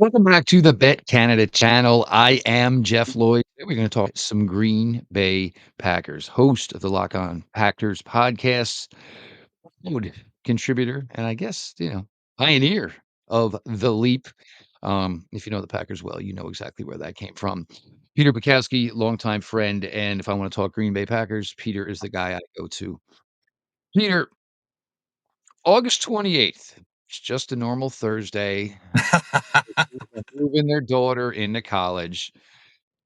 Welcome back to the BetCanada channel. I am Jeff Lloyd. Today we're going to talk some Green Bay Packers, host of the Lock On Packers podcast, food contributor, and I guess, pioneer of the leap. If you know the Packers well, you know exactly where that came from. Peter Bukowski, longtime friend. And if I want to talk Green Bay Packers, Peter is the guy I go to. Peter, August 28th. It's just a normal Thursday. Moving their daughter into college.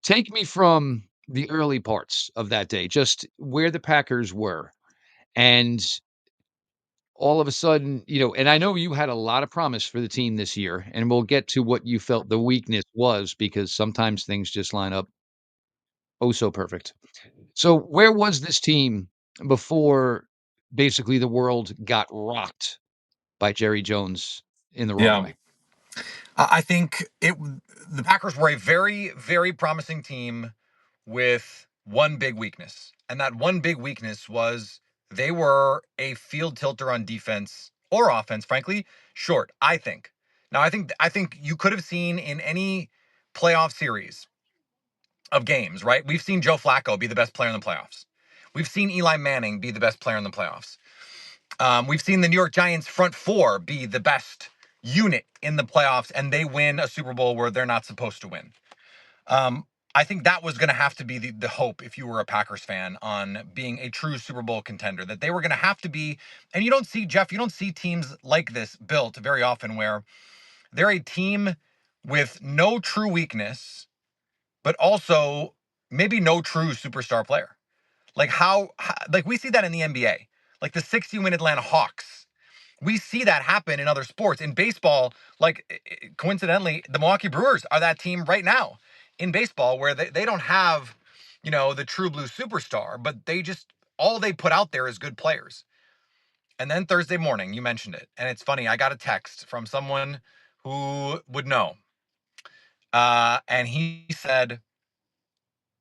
Take me from the early parts of that day, just where the Packers were, and all of a sudden, and I know you had a lot of promise for the team this year, and we'll get to what you felt the weakness was because sometimes things just line up oh so perfect. So, where was this team before basically the world got rocked by Jerry Jones in the wrong Yeah, way? I think the Packers were a very, very promising team with one big weakness, and that one big weakness was they were a field tilter on defense or offense. Frankly, short. I think. Now, I think you could have seen in any playoff series of games, right? We've seen Joe Flacco be the best player in the playoffs. We've seen Eli Manning be the best player in the playoffs. We've seen the New York Giants front four be the best unit in the playoffs, and they win a Super Bowl where they're not supposed to win. Um, I think that was going to have to be the hope if you were a Packers fan on being a true Super Bowl contender, that they were going to have to be. And you don't see, Jeff, you don't see teams like this built very often where they're a team with no true weakness, but also maybe no true superstar player. Like like we see that in the NBA, like the 60-win Atlanta Hawks. We see that happen in other sports. In baseball, like coincidentally, the Milwaukee Brewers are that team right now in baseball where they don't have, the true blue superstar, but they just, all they put out there is good players. And then Thursday morning, you mentioned it. And it's funny, I got a text from someone who would know. And he said,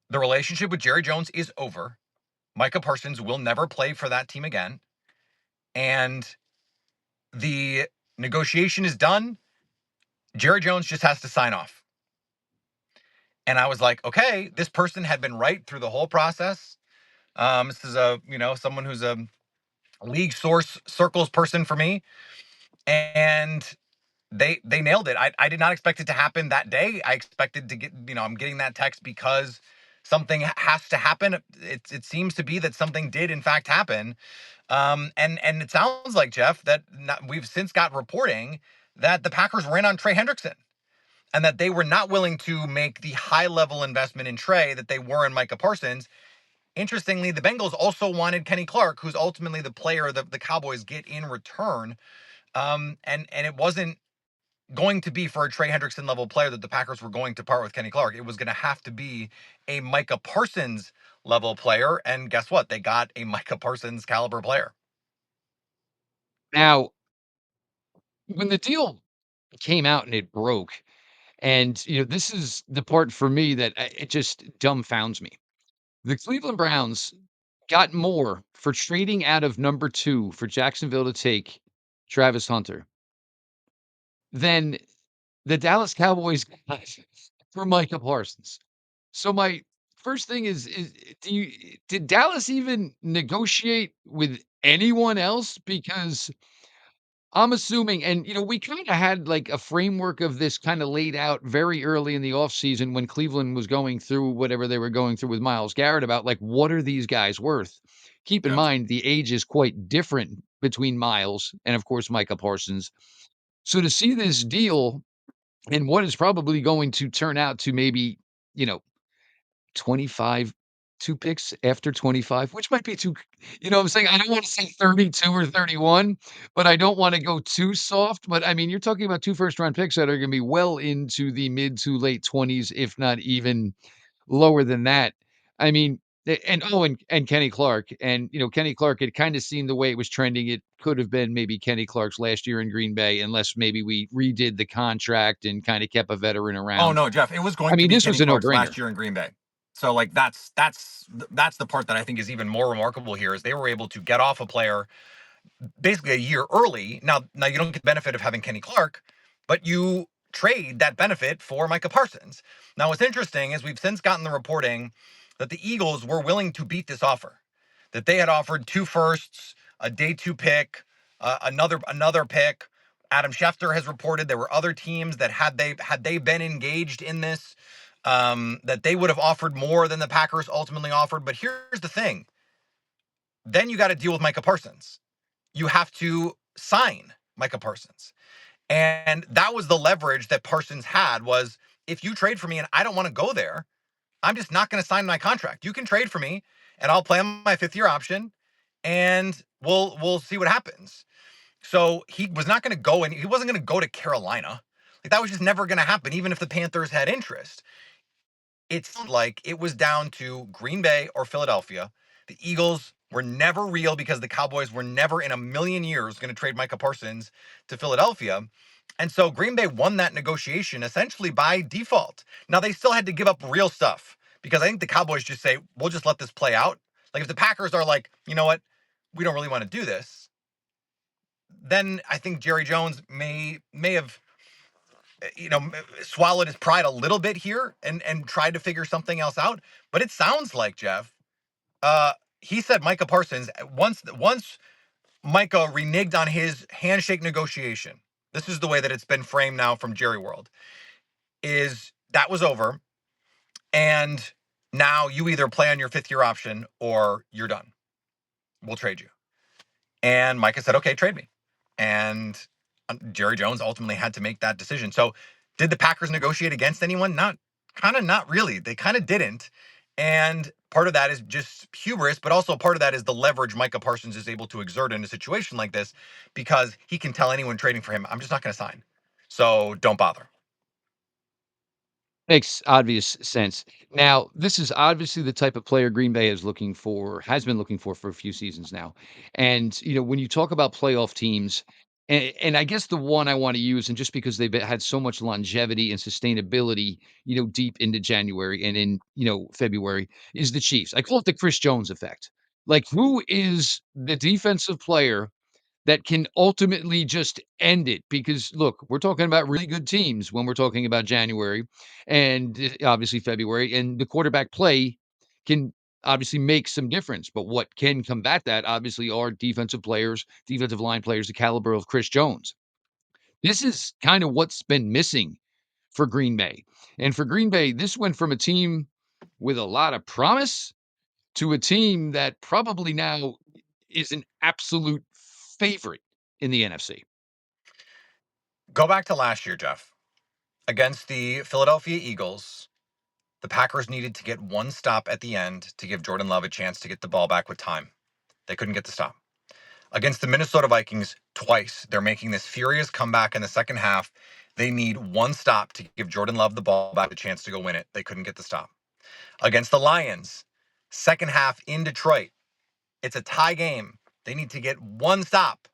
the relationship with Jerry Jones is over. Micah Parsons will never play for that team again. And the negotiation is done. Jerry Jones just has to sign off. And I was like, okay, this person had been right through the whole process. This is someone who's a league source circles person for me. And they nailed it. I did not expect it to happen that day. I expected to get, I'm getting that text because something has to happen. It seems to be that something did in fact happen. And it sounds like, Jeff, that we've since got reporting that the Packers ran on Trey Hendrickson and that they were not willing to make the high level investment in Trey that they were in Micah Parsons. Interestingly, the Bengals also wanted Kenny Clark, who's ultimately the player that the Cowboys get in return. And it wasn't going to be for a Trey Hendrickson level player that the Packers were going to part with Kenny Clark. It was going to have to be a Micah Parsons level player. And guess what? They got a Micah Parsons caliber player. Now, when the deal came out and it broke, and, this is the part for me that it just dumbfounds me. The Cleveland Browns got more for trading out of number 2 for Jacksonville to take Travis Hunter than the Dallas Cowboys got for Micah Parsons. So my first thing is did Dallas even negotiate with anyone else? Because I'm assuming, and we kind of had like a framework of this kind of laid out very early in the offseason when Cleveland was going through whatever they were going through with Miles Garrett about like, what are these guys worth? Keep in Yeah. mind, the age is quite different between Miles and, of course, Micah Parsons. So to see this deal and what is probably going to turn out to maybe, you know, 25, 2 picks after 25, which might be too, what I'm saying? I don't wanna say 32 or 31, but I don't wanna go too soft, but, I mean, you're talking about 2 first-round picks that are gonna be well into the mid to late 20s, if not even lower than that. I mean, and Kenny Clark, and, Kenny Clark had kinda seen the way it was trending. It could have been maybe Kenny Clark's last year in Green Bay unless maybe we redid the contract and kinda kept a veteran Oh around. no, Jeff, it was I going to mean, be this was Kenny a Clark's no-brainer. last year in Green Bay. So like that's the part that I think is even more remarkable here is they were able to get off a player basically a year early. Now you don't get the benefit of having Kenny Clark, but you trade that benefit for Micah Parsons. Now, what's interesting is we've since gotten the reporting that the Eagles were willing to beat this offer, that they had offered 2 firsts, a day 2 pick, another pick. Adam Schefter has reported there were other teams that had they been engaged in this, that they would have offered more than the Packers ultimately offered. But here's the thing: then you got to deal with Micah Parsons. You have to sign Micah Parsons. And that was the leverage that Parsons had was, if you trade for me and I don't want to go there, I'm just not going to sign my contract. You can trade for me and I'll play on my 5th year option and we'll see what happens. So he was not going to go, and he wasn't going to go to Carolina. Like, that was just never going to happen, even if the Panthers had interest. It sounded like it was down to Green Bay or Philadelphia. The Eagles were never real because the Cowboys were never in a million years going to trade Micah Parsons to Philadelphia. And so Green Bay won that negotiation essentially by default. Now, they still had to give up real stuff because I think the Cowboys just say, we'll just let this play out. Like, if the Packers are like, you know what, we don't really want to do this, then I think Jerry Jones may have swallowed his pride a little bit here and tried to figure something else out. But it sounds like, Jeff, he said Micah Parsons, once Micah reneged on his handshake negotiation, this is the way that it's been framed now from Jerry World, is that was over, and now you either play on your 5th year option or you're done. We'll trade you. And Micah said, okay, trade me. And Jerry Jones ultimately had to make that decision. So did the Packers negotiate against anyone? Not really. They kind of didn't. And part of that is just hubris, but also part of that is the leverage Micah Parsons is able to exert in a situation like this, because he can tell anyone trading for him, I'm just not going to sign. So don't bother. Makes obvious sense. Now, this is obviously the type of player Green Bay is looking for, has been looking for a few seasons now. And, when you talk about playoff teams, and I guess the one I want to use, and just because they've had so much longevity and sustainability, deep into January and in, February, is the Chiefs. I call it the Chris Jones effect. Like, who is the defensive player that can ultimately just end it? Because look, we're talking about really good teams when we're talking about January and obviously February, and the quarterback play can obviously make some difference. But what can combat that obviously are defensive players, defensive line players, the caliber of Chris Jones. This is kind of what's been missing for Green Bay. And for Green Bay, this went from a team with a lot of promise to a team that probably now is an absolute favorite in the NFC. Go back to last year, Jeff. Against the Philadelphia Eagles, the Packers needed to get one stop at the end to give Jordan Love a chance to get the ball back with time. They couldn't get the stop. Against the Minnesota Vikings, twice, they're making this furious comeback in the second half. They need one stop to give Jordan Love the ball back, a chance to go win it. They couldn't get the stop. Against the Lions, second half in Detroit, it's a tie game. They need to get one stop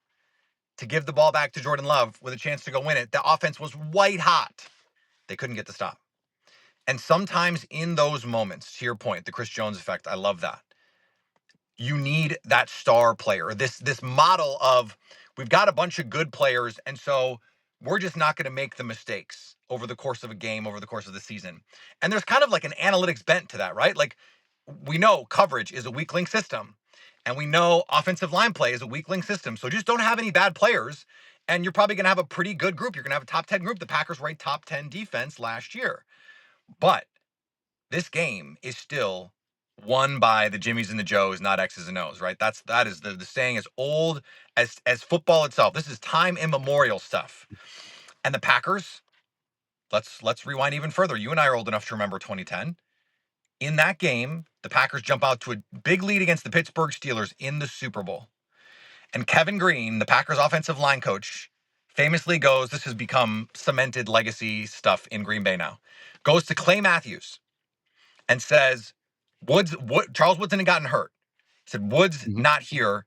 to give the ball back to Jordan Love with a chance to go win it. The offense was white hot. They couldn't get the stop. And sometimes in those moments, to your point, the Chris Jones effect, I love that. You need that star player, this model of, we've got a bunch of good players, and so we're just not going to make the mistakes over the course of a game, over the course of the season. And there's kind of like an analytics bent to that, right? Like, we know coverage is a weak link system, and we know offensive line play is a weak link system. So just don't have any bad players, and you're probably going to have a pretty good group. You're going to have a top 10 group. The Packers ranked top 10 defense last year. But this game is still won by the Jimmies and the Joes, not X's and O's, right? That is the saying, as old as football itself. This is time immemorial stuff. And the Packers, let's rewind even further. You and I are old enough to remember 2010. In that game, the Packers jump out to a big lead against the Pittsburgh Steelers in the Super Bowl. And Kevin Green, the Packers offensive line coach, famously goes, this has become cemented legacy stuff in Green Bay now, goes to Clay Matthews and says, Charles Woodson had gotten hurt. He said, Woods Mhm. not here.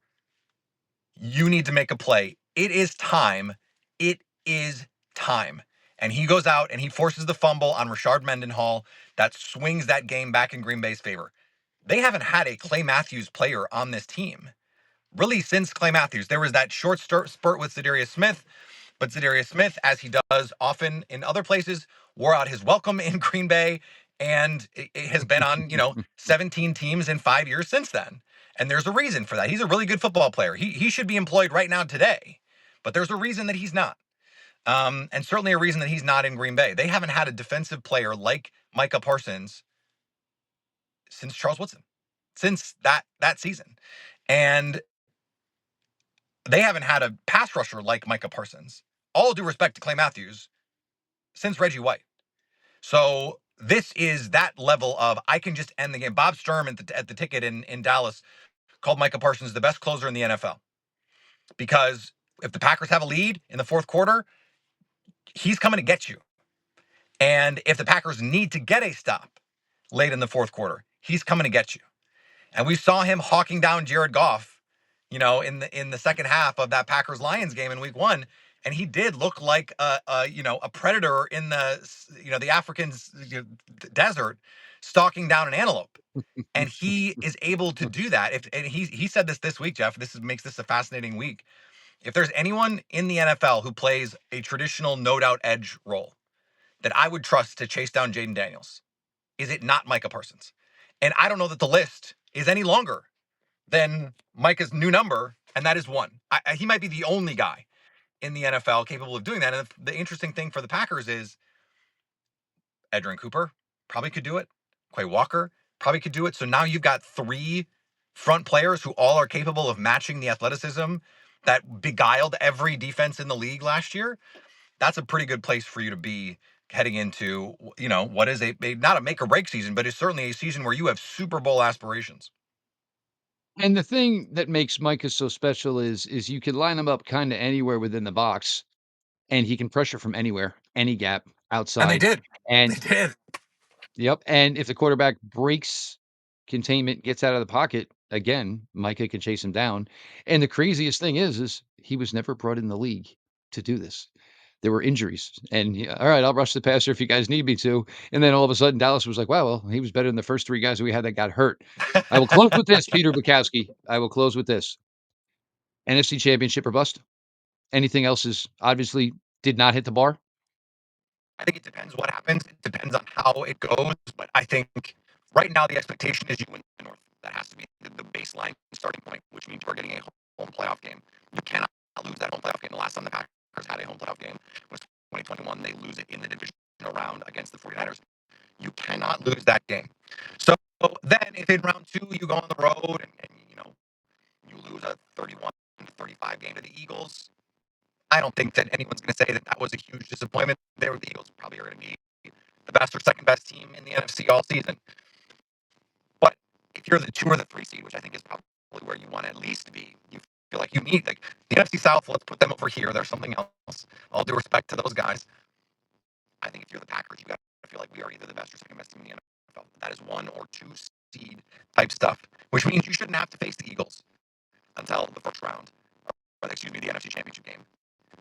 You need to make a play. It is time. It is time. And he goes out and he forces the fumble on Rashard Mendenhall that swings that game back in Green Bay's favor. They haven't had a Clay Matthews player on this team really since Clay Matthews. There was that short spurt with Za'Darius Smith, But Zadarius Smith, as he does often in other places, wore out his welcome in Green Bay, and it has been on 17 teams in 5 years since then. And there's a reason for that. He's a really good football player. He should be employed right now today, but there's a reason that he's not. And certainly a reason that he's not in Green Bay. They haven't had a defensive player like Micah Parsons since Charles Woodson, since that season. And they haven't had a pass rusher like Micah Parsons, all due respect to Clay Matthews, since Reggie White. So this is that level of I can just end the game. Bob Sturm at the ticket in Dallas called Micah Parsons the best closer in the NFL because if the Packers have a lead in the fourth quarter, he's coming to get you. And if the Packers need to get a stop late in the fourth quarter, he's coming to get you. And we saw him hawking down Jared Goff, in the second half of that Packers Lions game in Week 1, and he did look like a predator in the African desert, stalking down an antelope. And he is able to do that. And he said this week, Jeff. Makes this a fascinating week. If there's anyone in the NFL who plays a traditional no doubt edge role that I would trust to chase down Jaden Daniels, is it not Micah Parsons? And I don't know that the list is any longer than Micah's new number, and that is one. He might be the only guy in the NFL capable of doing that. And the interesting thing for the Packers is Edgerrin Cooper probably could do it. Quay Walker probably could do it. So now you've got three front players who all are capable of matching the athleticism that beguiled every defense in the league last year. That's a pretty good place for you to be heading into, what is not a make or break season, but it's certainly a season where you have Super Bowl aspirations. And the thing that makes Micah so special is you can line him up kinda anywhere within the box, and he can pressure from anywhere, any gap, And they outside, did. They and did. yep, and if the quarterback breaks containment, gets out of the pocket, again, Micah can chase him down, and the craziest thing is he was never brought in the league to do this. There were injuries, and "Alright, I'll rush the passer if you guys need me to," and then all of a sudden, Dallas was like, "Wow, well, he was better than the first 3 guys we had that got hurt." I will close with this, Peter Bukowski. I will close with this. NFC Championship or bust? Anything else is obviously did not hit the bar? I think it depends what happens. It depends on how it goes. But I think right now the expectation is you win the North. That has to be the baseline starting point, which means you're getting a home playoff game. You cannot lose that home playoff game. The last time the Packers had a home playoff game was 2021. They lose it in the divisional round against the 49ers. You cannot lose that game. So then if in round two you go on the road and you lose a 31-35 game to the Eagles, I don't think that anyone's going to say that was a huge disappointment. The Eagles probably are going to be the best or second best team in the NFC all season. But if you're the 2 or the 3 seed, which I think is probably where you want to at least be, you feel like you need the NFC South. Let's put them over here. There's something else. All due respect to those guys. I think if you're the Packers, you got to feel like we are either the best or second best team in the NFL. That is 1 or 2 seed type stuff, which means you shouldn't have to face the Eagles until the first round, or the NFC Championship game.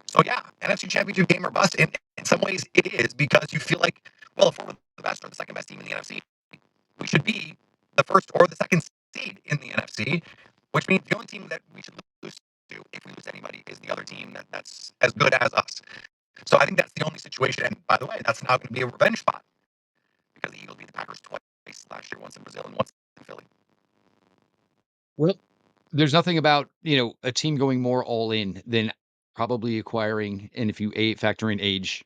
So yeah, NFC Championship game or bust. In some ways, it is because you feel like, well, if we're the best or the second best team in the NFC, we should be the first or the second seed in the NFC, which means the only team that we should lose to, if we lose anybody, is the other team that's as good as us. So I think that's the only situation. And by the way, that's now going to be a revenge spot because the Eagles beat the Packers twice last year, once in Brazil and once in Philly. Well, there's nothing about, a team going more all in than probably acquiring, and if you factor in age,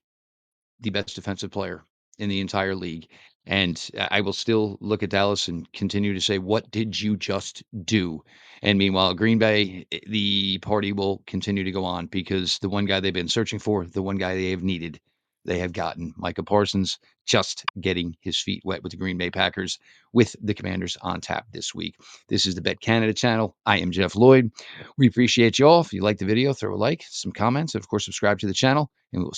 the best defensive player in the entire league. And I will still look at Dallas and continue to say, what did you just do? And meanwhile, Green Bay, the party will continue to go on because the one guy they've been searching for, the one guy they have needed, they have gotten. Micah Parsons just getting his feet wet with the Green Bay Packers with the Commanders on tap this week. This is the BetCanada channel. I am Jeff Lloyd. We appreciate you all. If you like the video, throw a like, some comments, and of course, subscribe to the channel, and we'll